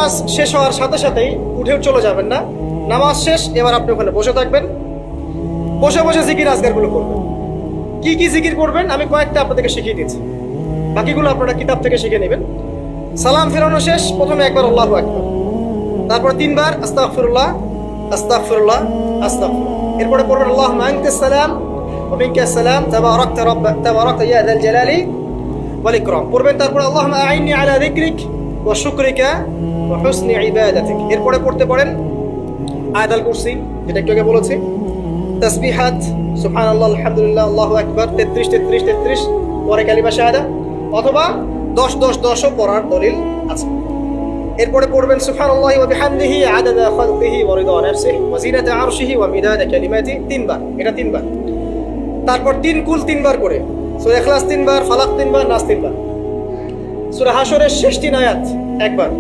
নামাজ শেষ হওয়ার সাথে সাথেই উঠেও চলে যাবেন না। নামাজ শেষ, এবার আপনি ওখানে বসে থাকবেন, বসে বসে জিকির আজকারগুলো করবেন। কি কি জিকির করবেন আমি কয়েকটা আপনাদেরকে শিখিয়ে দিচ্ছি, বাকিগুলো আপনারা কিতাব থেকে শিখে নেবেন। সালাম ফেরানো শেষ, প্রথমে একবার আল্লাহু আকবার, তারপর 3 বার আস্তাগফিরুল্লাহ আস্তাগফিরুল্লাহ আস্তাগফিরুল্লাহ। এরপরে পড়বেন আল্লাহুম্মা আনতাস সালাম ওয়া মিনকাস সালাম তাবারাকতা ইয়া যাল জালালি ওয়াল ইকরাম পড়বেন। তারপর আল্লাহুম্মা আইন্নি আলা যিকরিক ওয়া শুকরিকা ওয়া হুসনি ইবাদাতিক। এরপরে পড়তে পারেন আয়াতুল কুরসি, যেটা একটু আগে বলেছি, তাসবিহাত সুবহানাল্লাহ আলহামদুলিল্লাহ আল্লাহু আকবার 33 33 33, পরে কালিমা শাহাদা, অথবা 10 10 10ও পড়ার দলিল আছে। এরপরে পড়বেন সুবহানাল্লাহি ওয়া বিহামদিহি আদাদা খালকিহি ওয়া রিদা নাফসিহি ওয়া জিনাতা আরশিহি ওয়া মিদাদা কালিমাতিহি 3 বার, এটা 3 বার। তারপর 3 কুল 3 বার করে, সূরা ইখলাস 3 বার, ফালাক 3 বার, নাস 3 বার, সূরা হাশরের শেষ 3 আয়াত একবার,